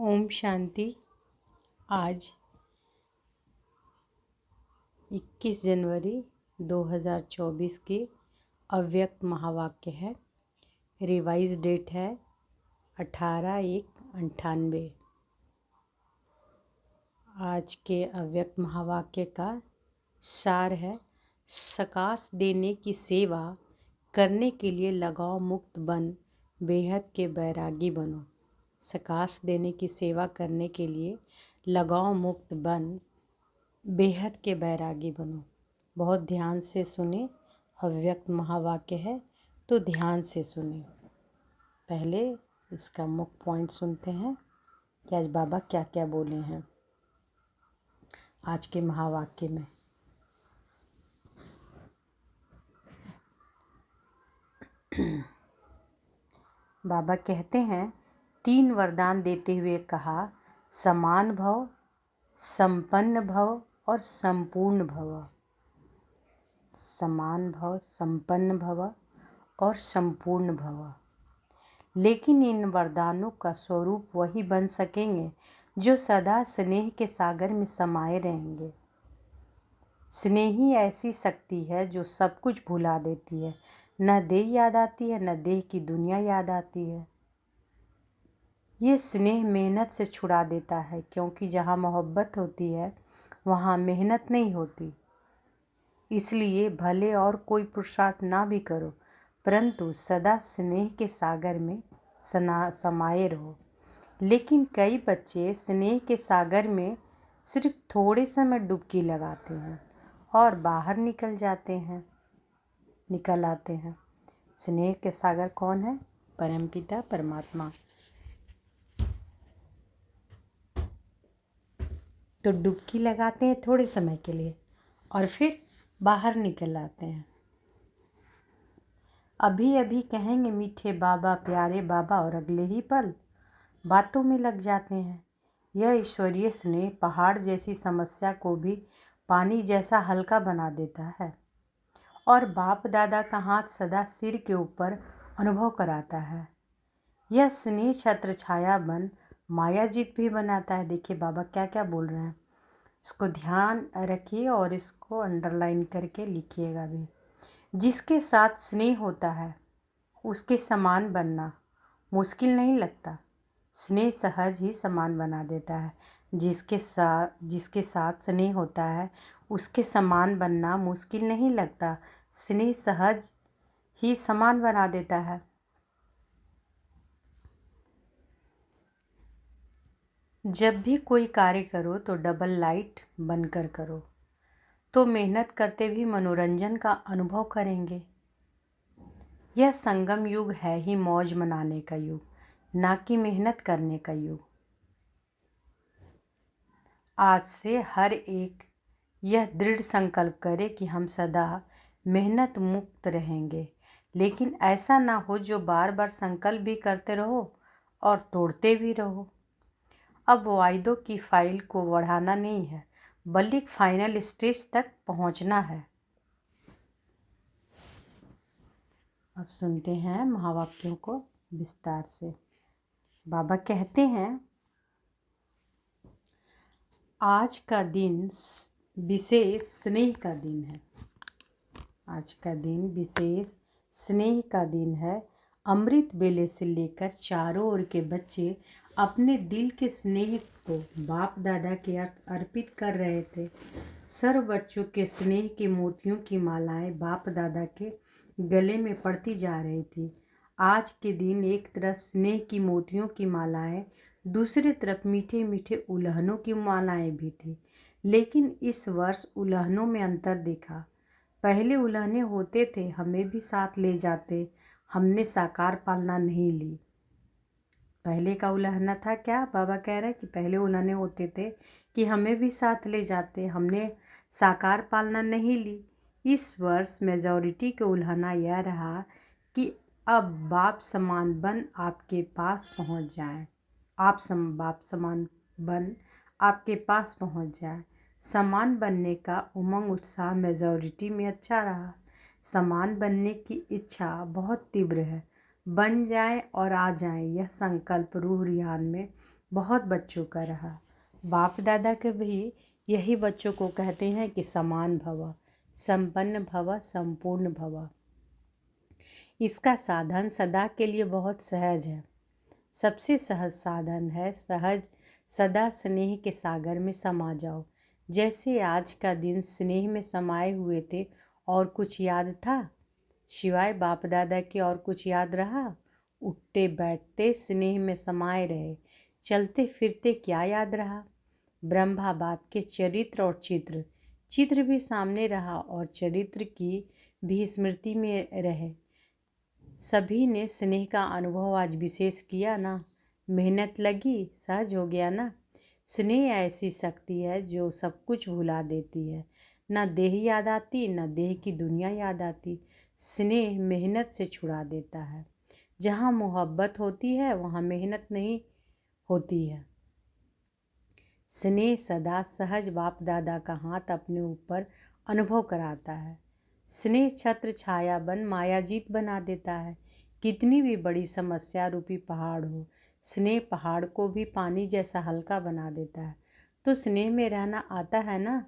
ओम शांति। आज 21 जनवरी 2024 की अव्यक्त महावाक्य है। रिवाइज डेट है 18/1/98। आज के अव्यक्त महावाक्य का सार है, सकाश देने की सेवा करने के लिए लगाव मुक्त बन बेहद के बैरागी बनो। सकाश देने की सेवा करने के लिए लगाव मुक्त बन बेहद के बैरागी बनो। बहुत ध्यान से सुने, अव्यक्त महावाक्य है तो ध्यान से सुने। पहले इसका मुख्य पॉइंट सुनते हैं कि आज बाबा क्या क्या बोले हैं आज के महावाक्य में। बाबा कहते हैं, 3 वरदान देते हुए कहा, समान भव, संपन्न भव और संपूर्ण भव। समान भव, संपन्न भव और संपूर्ण भव। लेकिन इन वरदानों का स्वरूप वही बन सकेंगे जो सदा स्नेह के सागर में समाये रहेंगे। स्नेह ही ऐसी शक्ति है जो सब कुछ भुला देती है। न देह याद आती है, न देह की दुनिया याद आती है। ये स्नेह मेहनत से छुड़ा देता है, क्योंकि जहाँ मोहब्बत होती है वहाँ मेहनत नहीं होती। इसलिए भले और कोई पुरुषार्थ ना भी करो, परंतु सदा स्नेह के सागर में समाये रहो। लेकिन कई बच्चे स्नेह के सागर में सिर्फ थोड़े समय डुबकी लगाते हैं और बाहर निकल आते हैं। स्नेह के सागर कौन है? परमपिता परमात्मा। तो डुबकी लगाते हैं थोड़े समय के लिए और फिर बाहर निकल आते हैं। अभी अभी कहेंगे मीठे बाबा, प्यारे बाबा, और अगले ही पल बातों में लग जाते हैं। यह ईश्वरीय स्नेह पहाड़ जैसी समस्या को भी पानी जैसा हल्का बना देता है और बाप दादा का हाथ सदा सिर के ऊपर अनुभव कराता है। यह स्नेह छत्र छाया बन मायाजीत भी बनाता है। देखिए बाबा क्या क्या बोल रहे हैं, इसको ध्यान रखिए और इसको अंडरलाइन करके लिखिएगा भी। जिसके साथ स्नेह होता है उसके समान बनना मुश्किल नहीं लगता। स्नेह सहज ही समान बना देता है। जिसके साथ स्नेह होता है उसके समान बनना मुश्किल नहीं लगता। स्नेह सहज ही समान बना देता है। जब भी कोई कार्य करो तो डबल लाइट बनकर करो, तो मेहनत करते भी मनोरंजन का अनुभव करेंगे। यह संगम युग है ही मौज मनाने का युग, ना कि मेहनत करने का युग। आज से हर एक यह दृढ़ संकल्प करे कि हम सदा मेहनत मुक्त रहेंगे। लेकिन ऐसा ना हो जो बार बार संकल्प भी करते रहो और तोड़ते भी रहो। अब वायदों की फाइल को बढ़ाना नहीं है, बल्कि फाइनल स्टेज तक पहुंचना है। अब सुनते हैं महावाक्यों को विस्तार से। बाबा कहते हैं, आज का दिन विशेष स्नेह का दिन है। आज का दिन विशेष स्नेह का दिन है। अमृत बेले से लेकर चारों ओर के बच्चे अपने दिल के स्नेह को बाप दादा के अर्पित कर रहे थे। सर्व बच्चों के स्नेह की मोतियों की मालाएं बाप दादा के गले में पड़ती जा रही थी। आज के दिन एक तरफ स्नेह की मोतियों की मालाएं, दूसरी तरफ मीठे मीठे उल्हनों की मालाएं भी थी। लेकिन इस वर्ष उल्हनों में अंतर दिखा। पहले उल्हने होते थे, हमें भी साथ ले जाते, हमने साकार पालना नहीं ली। पहले का उल्हना था क्या? बाबा कह रहे हैं कि पहले उल्हने होते थे कि हमें भी साथ ले जाते, हमने साकार पालना नहीं ली। इस वर्ष मेजॉरिटी के उल्हना यह रहा कि अब बाप समान बन आपके पास पहुंच जाए। बाप समान बन आपके पास पहुंच जाए। समान बनने का उमंग उत्साह मेजॉरिटी में अच्छा रहा। समान बनने की इच्छा बहुत तीव्र है। बन जाएं और आ जाएं, यह संकल्प रूह रियान में बहुत बच्चों का रहा। बाप दादा के भी यही बच्चों को कहते हैं कि समान भव, संपन्न भव, संपूर्ण भव। इसका साधन सदा के लिए बहुत सहज है। सबसे सहज साधन है सदा स्नेह के सागर में समा जाओ। जैसे आज का दिन स्नेह में समाये हुए थे। और कुछ याद था सिवाय बाप दादा के? और कुछ याद रहा? उठते बैठते स्नेह में समाये रहे। चलते फिरते क्या याद रहा? ब्रह्मा बाप के चरित्र और चित्र भी सामने रहा और चरित्र की भी स्मृति में रहे। सभी ने स्नेह का अनुभव आज विशेष किया ना। मेहनत लगी, सहज हो गया ना। स्नेह ऐसी शक्ति है जो सब कुछ भुला देती है। ना देह याद आती, ना देह की दुनिया याद आती। स्नेह मेहनत से छुड़ा देता है। जहाँ मोहब्बत होती है वहाँ मेहनत नहीं होती है। स्नेह सदा सहज बाप दादा का हाथ अपने ऊपर अनुभव कराता है। स्नेह छत्र छाया बन मायाजीत बना देता है। कितनी भी बड़ी समस्या रूपी पहाड़ हो, स्नेह पहाड़ को भी पानी जैसा हल्का बना देता है। तो स्नेह में रहना आता है ना।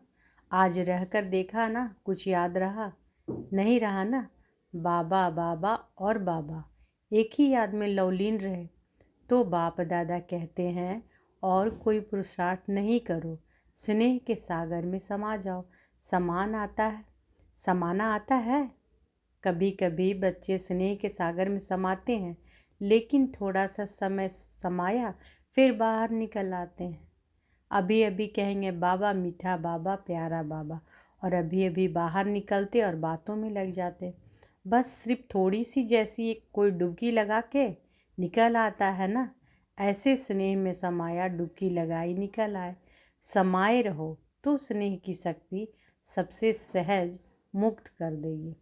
आज रहकर देखा ना, कुछ याद रहा? नहीं रहा ना। बाबा बाबा और बाबा एक ही याद में लवलीन रहे। तो बाप दादा कहते हैं और कोई पुरुषार्थ नहीं करो, स्नेह के सागर में समा जाओ। समाना आता है। कभी कभी बच्चे स्नेह के सागर में समाते हैं, लेकिन थोड़ा सा समय समाया फिर बाहर निकल आते हैं। अभी अभी कहेंगे बाबा मीठा बाबा प्यारा बाबा, और अभी अभी बाहर निकलते और बातों में लग जाते। बस सिर्फ थोड़ी सी जैसी कोई डुबकी लगा के निकल आता है ना। ऐसे स्नेह में समाया डुबकी लगाई निकल आए। समाये रहो तो स्नेह की शक्ति सबसे सहज मुक्त कर देगी।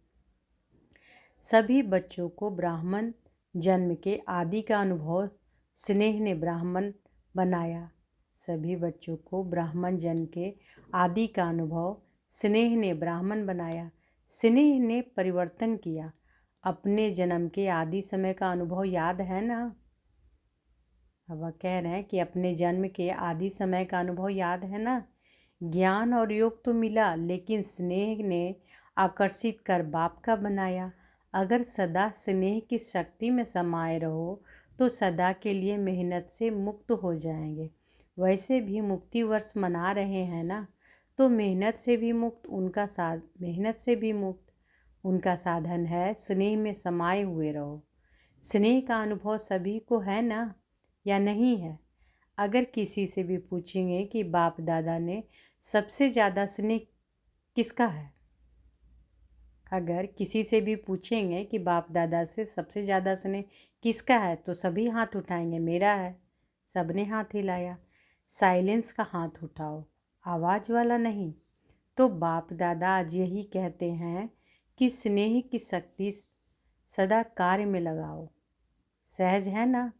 सभी बच्चों को ब्राह्मण जन्म के आदि का अनुभव स्नेह ने ब्राह्मण बनाया। सभी बच्चों को ब्राह्मण जन्म के आदि का अनुभव स्नेह ने ब्राह्मण बनाया। स्नेह ने परिवर्तन किया। अपने जन्म के आदि समय का अनुभव याद है ना। अब वह कह रहे हैं कि अपने जन्म के आदि समय का अनुभव याद है ना। ज्ञान और योग तो मिला, लेकिन स्नेह ने आकर्षित कर बाप का बनाया। अगर सदा स्नेह की शक्ति में समाये रहो तो सदा के लिए मेहनत से मुक्त हो जाएंगे। वैसे भी मुक्ति वर्ष मना रहे हैं ना, तो मेहनत से भी मुक्त उनका साधन है स्नेह में समाये हुए रहो। स्नेह का अनुभव सभी को है ना या नहीं है? अगर किसी से भी पूछेंगे कि बाप दादा ने सबसे ज़्यादा स्नेह किसका है, अगर किसी से भी पूछेंगे कि बाप दादा से सबसे ज़्यादा स्नेह किसका है, तो सभी हाथ उठाएंगे, मेरा है। सबने हाथ हिलाया। साइलेंस का हाथ उठाओ, आवाज़ वाला नहीं। तो बाप दादा आज यही कहते हैं कि स्नेह की शक्ति सदा कार्य में लगाओ। सहज है ना।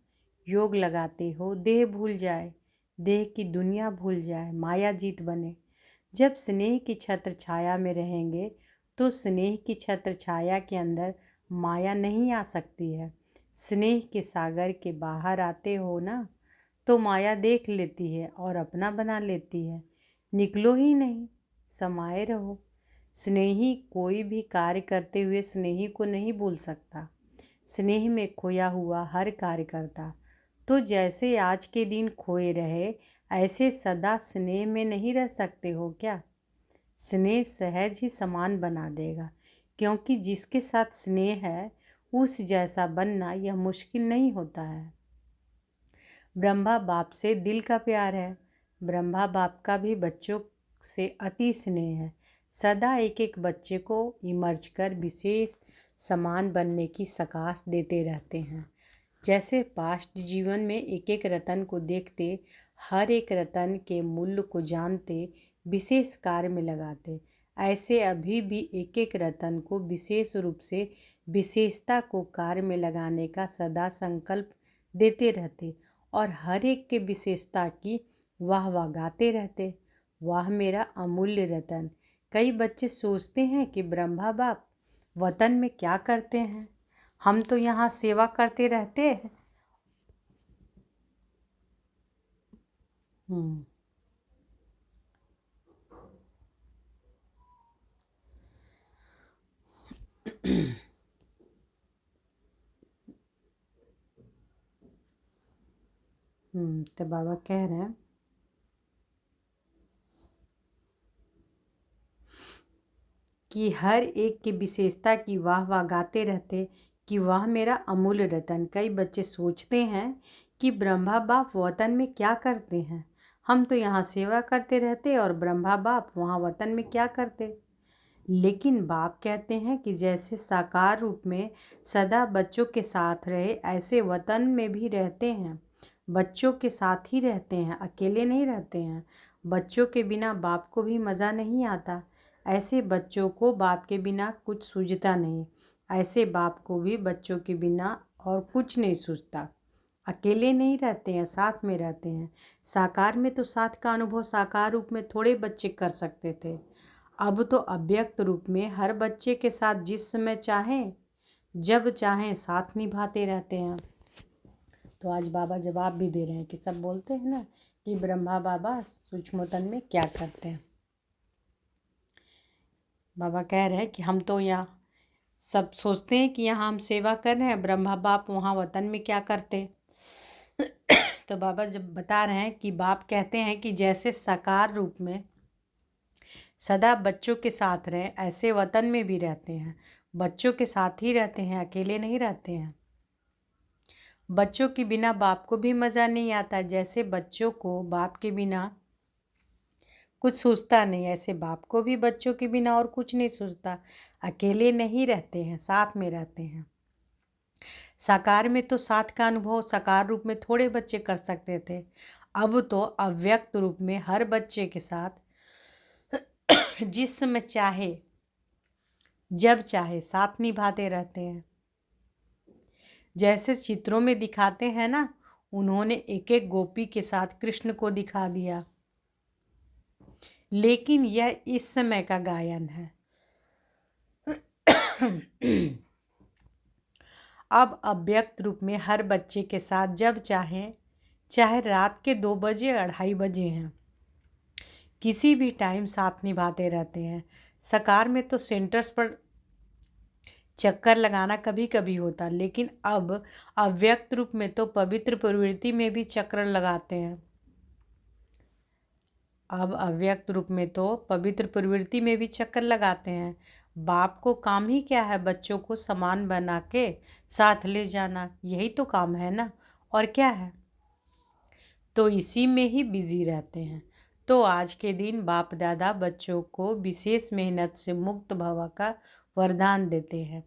योग लगाते हो, देह भूल जाए, देह की दुनिया भूल जाए, माया जीत बने। जब स्नेह की छत्र छाया में रहेंगे तो स्नेह की छत्र छाया के अंदर माया नहीं आ सकती है। स्नेह के सागर के बाहर आते हो ना, तो माया देख लेती है और अपना बना लेती है। निकलो ही नहीं, समाये रहो। स्नेही कोई भी कार्य करते हुए स्नेही को नहीं भूल सकता। स्नेह में खोया हुआ हर कार्य करता। तो जैसे आज के दिन खोए रहे, ऐसे सदा स्नेह में नहीं रह सकते हो क्या? स्नेह सहज ही समान बना देगा, क्योंकि जिसके साथ स्नेह है उस जैसा बनना यह मुश्किल नहीं होता है। ब्रह्मा बाप से दिल का प्यार है। ब्रह्मा बाप का भी बच्चों से अति स्नेह है। सदा एक एक बच्चे को इमर्ज कर विशेष समान बनने की सकाश देते रहते हैं। जैसे पास्ट जीवन में एक एक रतन को देखते, हर एक रतन के मूल्य को जानते, विशेष कार्य में लगाते, ऐसे अभी भी एक एक रतन को विशेष रूप से विशेषता को कार्य में लगाने का सदा संकल्प देते रहते और हर एक के विशेषता की वाह वाह गाते रहते। वाह मेरा अमूल्य रतन। कई बच्चे सोचते हैं कि ब्रह्मा बाप वतन में क्या करते हैं, हम तो यहाँ सेवा करते रहते हैं। हम्म तो बाबा कह रहे हैं कि हर एक की विशेषता की वाह वाह गाते रहते कि वाह मेरा अमूल्य रतन। कई बच्चे सोचते हैं कि ब्रह्मा बाप वतन में क्या करते हैं, हम तो यहाँ सेवा करते रहते और ब्रह्मा बाप वहाँ वतन में क्या करते। लेकिन बाप कहते हैं कि जैसे साकार रूप में सदा बच्चों के साथ रहे, ऐसे वतन में भी रहते हैं, बच्चों के साथ ही रहते हैं, अकेले नहीं रहते हैं। बच्चों के बिना बाप को भी मज़ा नहीं आता, ऐसे बच्चों को बाप के बिना कुछ सूझता नहीं, ऐसे बाप को भी बच्चों के बिना और कुछ नहीं सूझता। अकेले नहीं रहते हैं, साथ में रहते हैं। साकार में तो साथ का अनुभव साकार रूप में थोड़े बच्चे कर सकते थे, अब तो अव्यक्त रूप में हर बच्चे के साथ जिस समय चाहें जब चाहें साथ निभाते रहते हैं। तो आज बाबा जवाब भी दे रहे हैं कि सब बोलते हैं ना कि ब्रह्मा बाबा सूक्ष्मतन में क्या करते हैं। बाबा कह रहे हैं कि हम तो यहाँ सब सोचते हैं कि यहाँ हम सेवा कर रहे हैं, ब्रह्मा बाप वहाँ वतन में क्या करते। तो बाबा जब बता रहे हैं कि बाप कहते हैं कि जैसे साकार रूप में सदा बच्चों के साथ रहें, ऐसे वतन में भी रहते हैं, बच्चों के साथ ही रहते हैं, अकेले नहीं रहते हैं। बच्चों के बिना बाप को भी मज़ा नहीं आता, जैसे बच्चों को बाप के बिना कुछ सूझता नहीं, ऐसे बाप को भी बच्चों के बिना और कुछ नहीं सूझता। अकेले नहीं रहते हैं, साथ में रहते हैं। साकार में तो साथ का अनुभव साकार रूप में थोड़े बच्चे कर सकते थे, अब तो अव्यक्त रूप में हर बच्चे के साथ जिस समय चाहे जब चाहे साथ निभाते रहते हैं। जैसे चित्रों में दिखाते हैं ना, उन्होंने एक एक गोपी के साथ कृष्ण को दिखा दिया, लेकिन यह इस समय का गायन है। अब अव्यक्त रूप में हर बच्चे के साथ जब चाहें, चाहे रात के 2 बजे 2:30 बजे हैं, किसी भी टाइम साथ निभाते रहते हैं। साकार में तो सेंटर्स पर चक्कर लगाना कभी कभी होता, लेकिन अब अव्यक्त रूप में तो पवित्र प्रवृत्ति में भी चक्कर लगाते हैं। अब अव्यक्त रूप में तो पवित्र प्रवृत्ति में भी चक्कर लगाते हैं। बाप को काम ही क्या है, बच्चों को समान बना के साथ ले जाना, यही तो काम है ना, और क्या है। तो इसी में ही बिजी रहते हैं। तो आज के दिन बाप दादा बच्चों को विशेष मेहनत से मुक्त भव का वरदान देते हैं।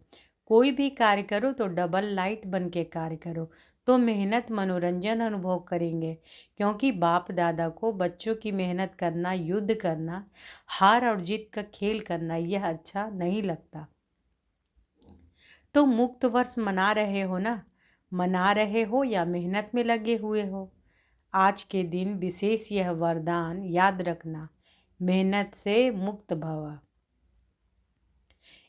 कोई भी कार्य करो तो डबल लाइट बन के कार्य करो, तो मेहनत मनोरंजन अनुभव करेंगे, क्योंकि बाप दादा को बच्चों की मेहनत करना, युद्ध करना, हार और जीत का खेल करना यह अच्छा नहीं लगता। तो मुक्त वर्ष मना रहे हो ना, मना रहे हो या मेहनत में लगे हुए हो, आज के दिन विशेष यह वरदान याद रखना, मेहनत से मुक्त भव।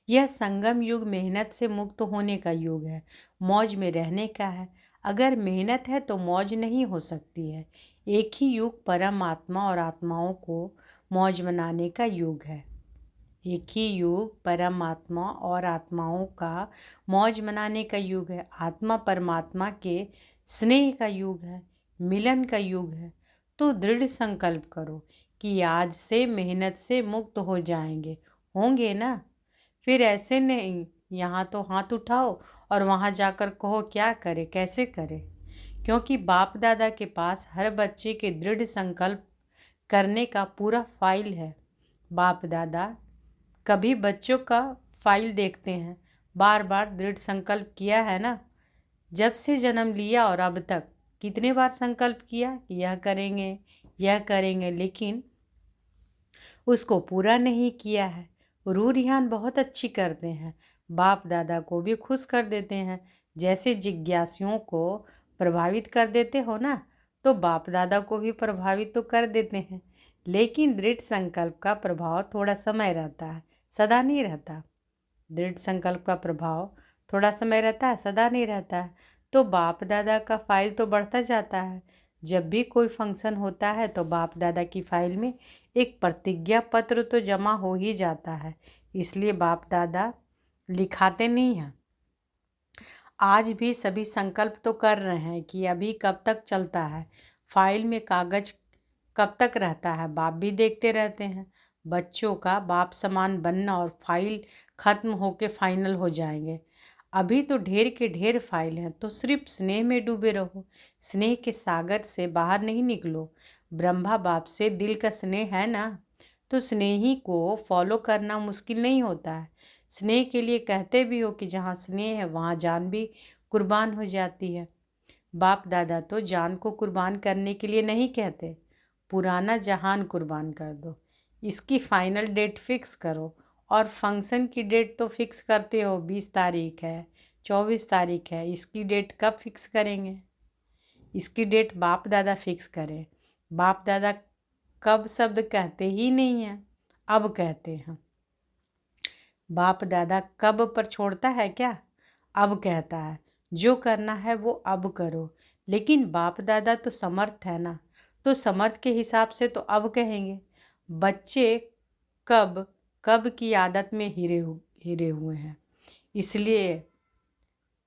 यह संगम युग मेहनत से मुक्त होने का युग है, मौज में रहने का है। अगर मेहनत है तो मौज नहीं हो सकती है। एक ही युग परम आत्मा और आत्माओं को मौज मनाने का युग है। एक ही युग परमात्मा और आत्माओं का मौज मनाने का युग है। आत्मा परमात्मा के स्नेह का युग है, मिलन का युग है। तो दृढ़ संकल्प करो कि आज से मेहनत से मुक्त हो जाएंगे, होंगे ना। फिर ऐसे नहीं यहाँ तो हाथ उठाओ और वहाँ जाकर कहो क्या करे कैसे करे, क्योंकि बाप दादा के पास हर बच्चे के दृढ़ संकल्प करने का पूरा फाइल है। बाप दादा कभी बच्चों का फाइल देखते हैं, बार बार दृढ़ संकल्प किया है ना, जब से जन्म लिया और अब तक कितने बार संकल्प किया कि यह करेंगे, लेकिन उसको पूरा नहीं किया है। रू रिहान बहुत अच्छी करते हैं, बाप दादा को भी खुश कर देते हैं। जैसे जिज्ञासुओं को प्रभावित कर देते हो ना, तो बाप दादा को भी प्रभावित तो कर देते हैं, लेकिन दृढ़ संकल्प का प्रभाव थोड़ा समय रहता है, सदा नहीं रहता। दृढ़ संकल्प का प्रभाव थोड़ा समय रहता है, सदा नहीं रहता है। तो बाप दादा का फाइल तो बढ़ता जाता है, जब भी कोई फंक्शन होता है तो बाप दादा की फाइल में एक प्रतिज्ञा पत्र तो जमा हो ही जाता है, इसलिए बाप दादा लिखाते नहीं हैं। आज भी सभी संकल्प तो कर रहे हैं कि अभी कब तक चलता है, फाइल में कागज कब तक रहता है। बाप भी देखते रहते हैं बच्चों का बाप समान बनना, और फाइल खत्म होके फाइनल हो जाएंगे। अभी तो ढेर के ढेर फाइल हैं, तो सिर्फ स्नेह में डूबे रहो, स्नेह के सागर से बाहर नहीं निकलो। ब्रह्मा बाप से दिल का स्नेह है ना, तो स्नेही को फॉलो करना मुश्किल नहीं होता है। स्नेह के लिए कहते भी हो कि जहाँ स्नेह है वहाँ जान भी कुर्बान हो जाती है। बाप दादा तो जान को कुर्बान करने के लिए नहीं कहते, पुराना जहान कुर्बान कर दो, इसकी फाइनल डेट फिक्स करो। और फंक्शन की डेट तो फिक्स करते हो, 20 तारीख है, 24 तारीख है, इसकी डेट कब फिक्स करेंगे? इसकी डेट बाप दादा फिक्स करें। बाप दादा कब शब्द कहते ही नहीं हैं, अब कहते हैं। बाप दादा कब पर छोड़ता है क्या? अब कहता है जो करना है वो अब करो। लेकिन बाप दादा तो समर्थ है ना, तो समर्थ के हिसाब से तो अब कहेंगे। बच्चे कब कब की आदत में हिरे हुए हैं, इसलिए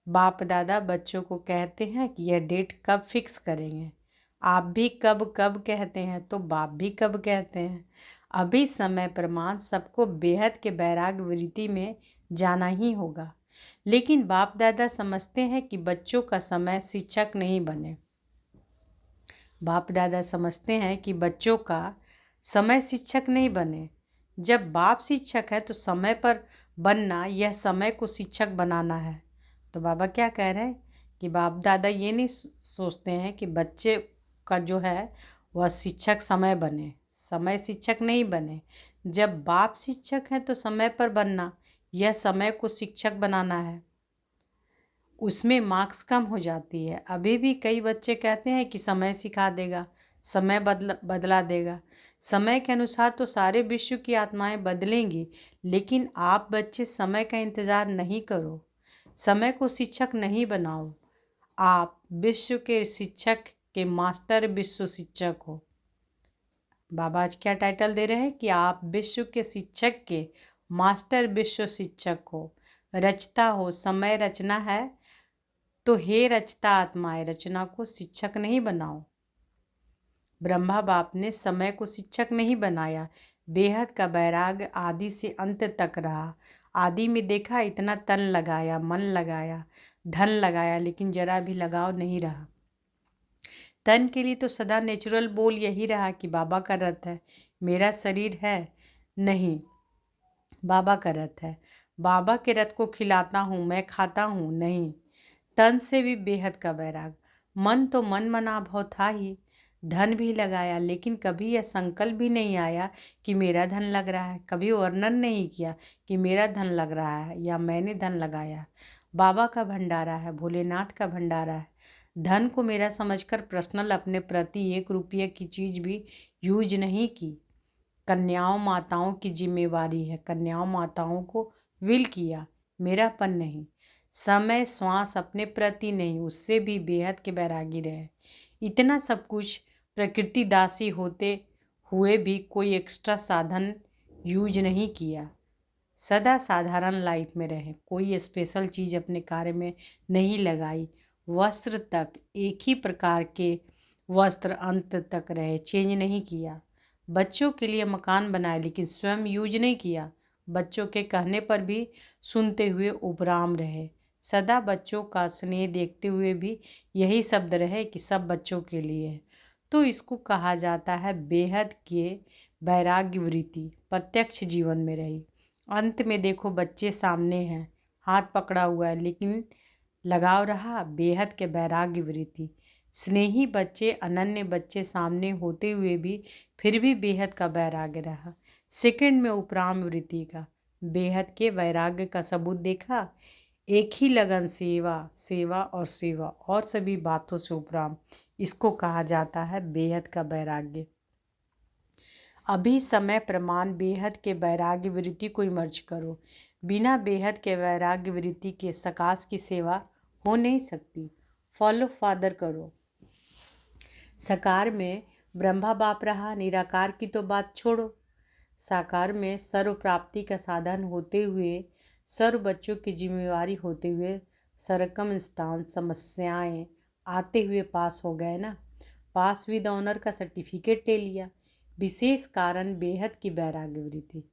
बाप दादा बच्चों को कहते हैं कि यह डेट कब फिक्स करेंगे। आप भी कब कब कहते हैं तो बाप भी कब कहते हैं। अभी समय प्रमाण सबको बेहद के वैराग्य वृत्ति में जाना ही होगा। लेकिन बाप दादा समझते हैं कि बच्चों का समय शिक्षक नहीं बने। बाप दादा समझते हैं कि बच्चों का समय शिक्षक नहीं बने। जब बाप शिक्षक है तो समय पर बनना यह समय को शिक्षक बनाना है। तो बाबा क्या कह रहे हैं कि बाप दादा ये नहीं सोचते हैं कि बच्चे का जो है वह शिक्षक समय बने, समय शिक्षक नहीं बने। जब बाप शिक्षक है तो समय पर बनना यह समय को शिक्षक बनाना है। उसमें मार्क्स कम हो जाती है। अभी भी कई बच्चे कहते हैं कि समय सिखा देगा, समय बदला देगा। समय के अनुसार तो सारे विश्व की आत्माएं बदलेंगी, लेकिन आप बच्चे समय का इंतज़ार नहीं करो, समय को शिक्षक नहीं बनाओ। आप विश्व के शिक्षक के मास्टर विश्व शिक्षक हो। बाबा आज क्या टाइटल दे रहे हैं कि आप विश्व के शिक्षक के मास्टर विश्व शिक्षक हो, रचता हो। समय रचना है तो हे रचता आत्माएं, रचना को शिक्षक नहीं बनाओ। ब्रह्मा बाप ने समय को शिक्षक नहीं बनाया। बेहद का वैराग आदि से अंत तक रहा। आदि में देखा इतना तन लगाया, मन लगाया, धन लगाया, लेकिन जरा भी लगाव नहीं रहा। तन के लिए तो सदा नेचुरल बोल यही रहा कि बाबा का रथ है, मेरा शरीर है नहीं, बाबा का रथ है। बाबा के रथ को खिलाता हूँ, मैं खाता हूँ नहीं। तन से भी बेहद का वैराग। मन तो मन मना भाव था ही, धन भी लगाया, लेकिन कभी यह संकल्प भी नहीं आया कि मेरा धन लग रहा है। कभी वर्णन नहीं किया कि मेरा धन लग रहा है या मैंने धन लगाया। बाबा का भंडारा है, भोलेनाथ का भंडारा है। धन को मेरा समझकर पर्सनल अपने प्रति 1 रुपये की चीज़ भी यूज नहीं की। कन्याओं माताओं की जिम्मेवारी है, कन्याओं माताओं को विल किया, मेरापन नहीं। समय श्वास अपने प्रति नहीं, उससे भी बेहद के बैरागी रहे। इतना सब कुछ प्रकृति दासी होते हुए भी कोई एक्स्ट्रा साधन यूज नहीं किया। सदा साधारण लाइफ में रहे, कोई स्पेशल चीज़ अपने कार्य में नहीं लगाई। वस्त्र तक एक ही प्रकार के वस्त्र अंत तक रहे, चेंज नहीं किया। बच्चों के लिए मकान बनाए, लेकिन स्वयं यूज नहीं किया। बच्चों के कहने पर भी सुनते हुए उपराम रहे। सदा बच्चों का स्नेह देखते हुए भी यही शब्द रहे कि सब बच्चों के लिए है। तो इसको कहा जाता है बेहद के वैराग्य वृत्ति प्रत्यक्ष जीवन में रही। अंत में देखो बच्चे सामने हैं, हाथ पकड़ा हुआ है, लेकिन लगाव रहा बेहद के वैराग्य वृत्ति। स्नेही बच्चे, अनन्य बच्चे सामने होते हुए भी फिर भी बेहद का वैराग्य रहा। सेकंड में उपराम वृत्ति का बेहद के वैराग्य का सबूत देखा। एक ही लगन, सेवा सेवा और सेवा, और सभी बातों से उपराम। इसको कहा जाता है बेहद का वैराग्य। अभी समय प्रमाण बेहद के वैराग्य वृत्ति को इमर्ज करो। बिना बेहद के वैराग्य वृत्ति के सकाश की सेवा हो नहीं सकती। फॉलो फादर करो। सकार में ब्रह्मा बाप रहा, निराकार की तो बात छोड़ो। साकार में सर्व प्राप्ति का साधन होते हुए, सर्व बच्चों की जिम्मेवारी होते हुए सरकमस्टांस समस्याएं आते हुए पास हो गए ना। पास विद ऑनर का सर्टिफिकेट ले लिया। विशेष कारण बेहद की वैराग्यवृत्ति।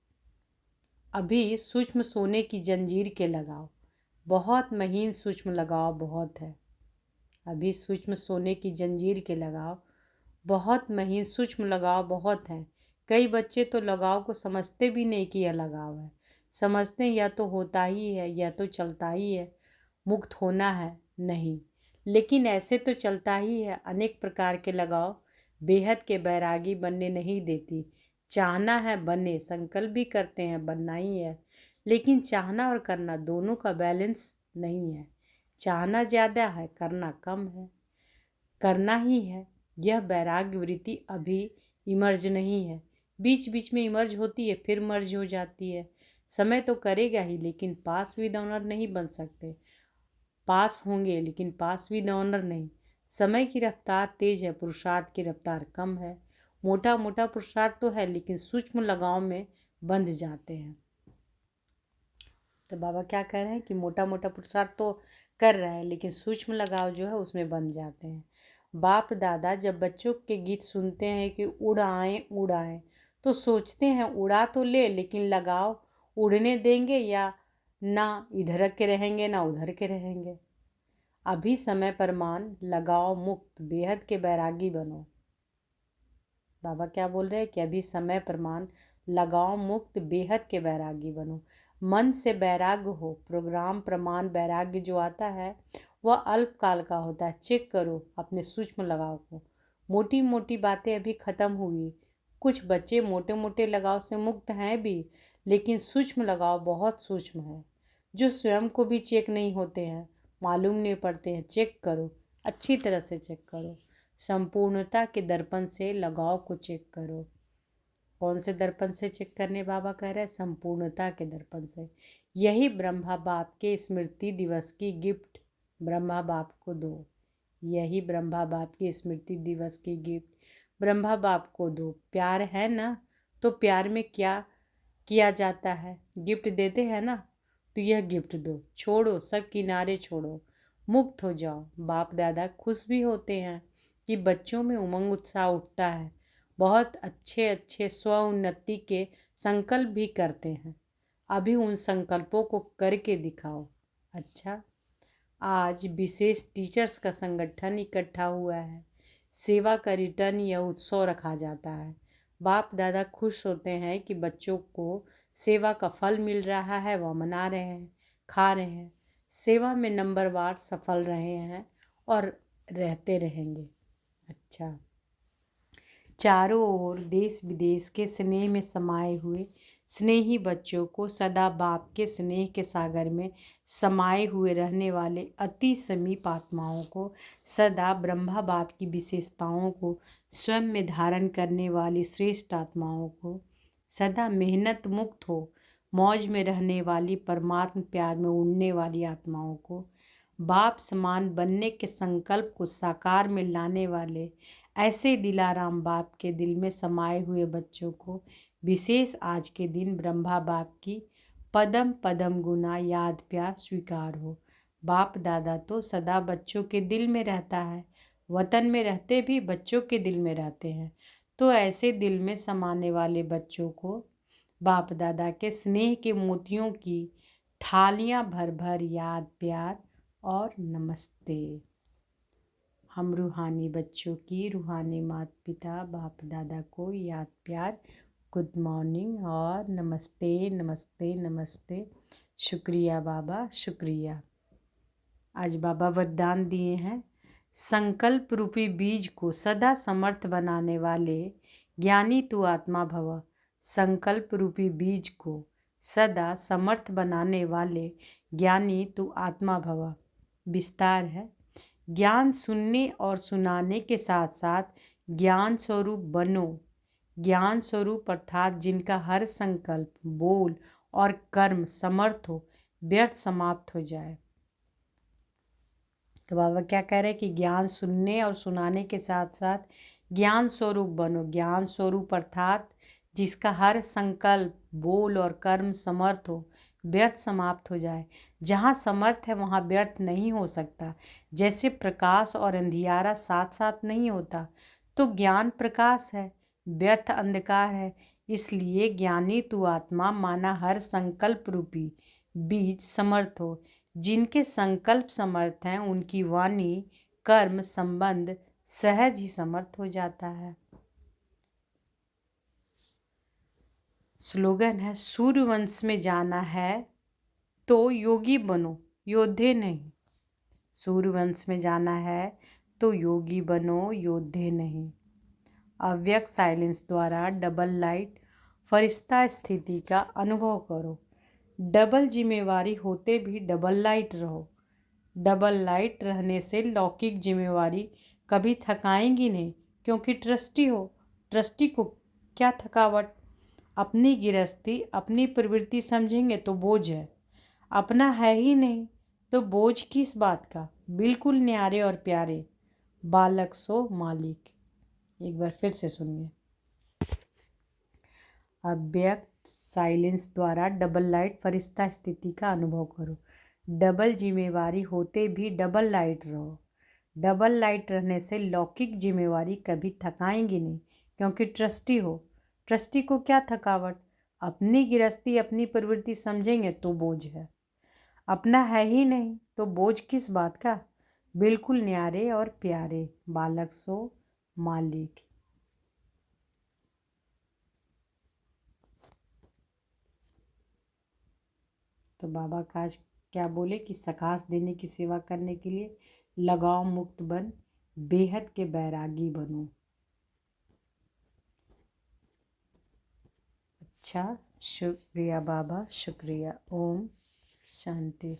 अभी सूक्ष्म सोने की जंजीर के लगाव, बहुत महीन सूक्ष्म लगाव बहुत है। अभी सूक्ष्म सोने की जंजीर के लगाव, बहुत महीन सूक्ष्म लगाव बहुत है। कई बच्चे तो लगाव को समझते भी नहीं कि यह लगाव है। समझते हैं या तो होता ही है या तो चलता ही है, मुक्त होना है नहीं। लेकिन ऐसे तो चलता ही है। अनेक प्रकार के लगाव बेहद के बैरागी बनने नहीं देती। चाहना है बने, संकल्प भी करते हैं बनना ही है, लेकिन चाहना और करना दोनों का बैलेंस नहीं है। चाहना ज़्यादा है, करना कम है। करना ही है, यह वैराग्य वृत्ति अभी इमर्ज नहीं है। बीच बीच में इमर्ज होती है, फिर मर्ज हो जाती है। समय तो करेगा ही, लेकिन पास विद ऑनर नहीं बन सकते। पास होंगे लेकिन पास विद ऑनर नहीं। समय की रफ्तार तेज है, पुरुषार्थ की रफ्तार कम है। मोटा मोटा पुरुषार्थ तो है, लेकिन सूक्ष्म लगाव में बंध जाते हैं। तो बाबा क्या कह रहे हैं कि मोटा मोटा पुरुषार्थ तो कर रहे हैं, लेकिन सूक्ष्म लगाव जो है उसमें बंध जाते हैं। बाप दादा जब बच्चों के गीत सुनते हैं कि उड़ आए, तो सोचते हैं उड़ा तो ले, लेकिन लगाव उड़ने देंगे या ना, इधर के रहेंगे ना उधर के रहेंगे। अभी समय पर मान, लगाव मुक्त बेहद के बैरागी बनो। बाबा क्या बोल रहे हैं कि अभी समय प्रमाण, लगाव मुक्त बेहद के बैरागी बनो। मन से बैराग्य हो। प्रोग्राम प्रमाण बैराग्य जो आता है वह अल्पकाल का होता है। चेक करो अपने सूक्ष्म लगाव को। मोटी मोटी बातें अभी खत्म हुई। कुछ बच्चे मोटे मोटे लगाव से मुक्त हैं भी, लेकिन सूक्ष्म लगाव बहुत सूक्ष्म है, जो स्वयं को भी चेक नहीं होते हैं, मालूम नहीं पड़ते हैं। चेक करो, अच्छी तरह से चेक करो। संपूर्णता के दर्पण से लगाव को चेक करो। कौन से दर्पण से चेक करने बाबा कह रहे हैं? संपूर्णता के दर्पण से। यही ब्रह्मा बाप के स्मृति दिवस की गिफ्ट ब्रह्मा बाप को दो। यही ब्रह्मा बाप की स्मृति दिवस की गिफ्ट ब्रह्मा बाप को दो। प्यार है ना, तो प्यार में क्या किया जाता है? गिफ्ट देते हैं ना, तो यह गिफ्ट दो। छोड़ो, सब किनारे छोड़ो, मुक्त हो जाओ। बाप दादा खुश भी होते हैं कि बच्चों में उमंग उत्साह उठता है। बहुत अच्छे अच्छे स्व उन्नति के संकल्प भी करते हैं। अभी उन संकल्पों को करके दिखाओ। अच्छा, आज विशेष टीचर्स का संगठन इकट्ठा हुआ है। सेवा का रिटर्न या उत्सव रखा जाता है। बाप दादा खुश होते हैं कि बच्चों को सेवा का फल मिल रहा है, वह मना रहे हैं, खा रहे हैं। सेवा में नंबरवार सफल रहे हैं और रहते रहेंगे। अच्छा, चारों ओर देश विदेश के स्नेह में समाये हुए स्नेही बच्चों को सदा बाप के स्नेह के सागर में समाये हुए रहने वाले अति समीप आत्माओं को, सदा ब्रह्मा बाप की विशेषताओं को स्वयं में धारण करने वाली श्रेष्ठ आत्माओं को, सदा मेहनत मुक्त हो मौज में रहने वाली परमात्म प्यार में उड़ने वाली आत्माओं को, बाप समान बनने के संकल्प को साकार में लाने वाले ऐसे दिलाराम बाप के दिल में समाये हुए बच्चों को विशेष आज के दिन ब्रह्मा बाप की पदम पदम गुना याद प्यार स्वीकार हो। बाप दादा तो सदा बच्चों के दिल में रहता है, वतन में रहते भी बच्चों के दिल में रहते हैं। तो ऐसे दिल में समाने वाले बच्चों को बाप दादा के स्नेह के मोतियों की थालियां भर भर याद प्यार और नमस्ते। हम रूहानी बच्चों की रूहानी माता पिता बाप दादा को याद प्यार, गुड मॉर्निंग और नमस्ते नमस्ते नमस्ते। शुक्रिया बाबा, शुक्रिया। आज बाबा वरदान दिए हैं, संकल्प रूपी बीज को सदा समर्थ बनाने वाले ज्ञानी तू आत्मा भव। संकल्प रूपी बीज को सदा समर्थ बनाने वाले ज्ञानी तू आत्मा भव। विस्तार है, ज्ञान सुनने और सुनाने के साथ साथ ज्ञान स्वरूप बनो। ज्ञान स्वरूप अर्थात जिनका हर संकल्प, बोल और कर्म समर्थ हो, व्यर्थ समाप्त हो जाए। तो बाबा क्या कह रहे हैं कि ज्ञान सुनने और सुनाने के साथ साथ ज्ञान स्वरूप बनो। ज्ञान स्वरूप अर्थात जिसका हर संकल्प, बोल और कर्म समर्थ हो, व्यर्थ समाप्त हो जाए। जहाँ समर्थ है वहाँ व्यर्थ नहीं हो सकता। जैसे प्रकाश और अंधियारा साथ साथ नहीं होता, तो ज्ञान प्रकाश है, व्यर्थ अंधकार है। इसलिए ज्ञानी तू आत्मा माना हर संकल्प रूपी बीज समर्थ हो। जिनके संकल्प समर्थ हैं उनकी वाणी, कर्म, संबंध सहज ही समर्थ हो जाता है। स्लोगन है, सूर्यवंश में जाना है तो योगी बनो, योद्धे नहीं। सूर्यवंश में जाना है तो योगी बनो, योद्धे नहीं। अव्यक्त साइलेंस द्वारा डबल लाइट फरिश्ता स्थिति का अनुभव करो। डबल जिम्मेवारी होते भी डबल लाइट रहो। डबल लाइट रहने से लौकिक जिम्मेवारी कभी थकाएंगी नहीं, क्योंकि ट्रस्टी हो। ट्रस्टी को क्या थकावट। अपनी गिरस्ती, अपनी प्रवृत्ति समझेंगे तो बोझ है, अपना है ही नहीं तो बोझ किस बात का। बिल्कुल न्यारे और प्यारे, बालक सो मालिक। एक बार फिर से सुनिए। अव्यक्त साइलेंस द्वारा डबल लाइट फरिश्ता स्थिति का अनुभव करो। डबल जिम्मेवारी होते भी डबल लाइट रहो। डबल लाइट रहने से लौकिक जिम्मेवारी कभी थकाएंगी नहीं, क्योंकि ट्रस्टी हो। ट्रस्टी को क्या थकावट। अपनी गिरस्ती, अपनी प्रवृत्ति समझेंगे तो बोझ है, अपना है ही नहीं तो बोझ किस बात का। बिल्कुल न्यारे और प्यारे, बालक सो मालिक। तो बाबा का आज क्या बोले कि सकाश देने की सेवा करने के लिए लगाव मुक्त बन, बेहद के बैरागी बनो। अच्छा, शुक्रिया बाबा, शुक्रिया। ओम शांति।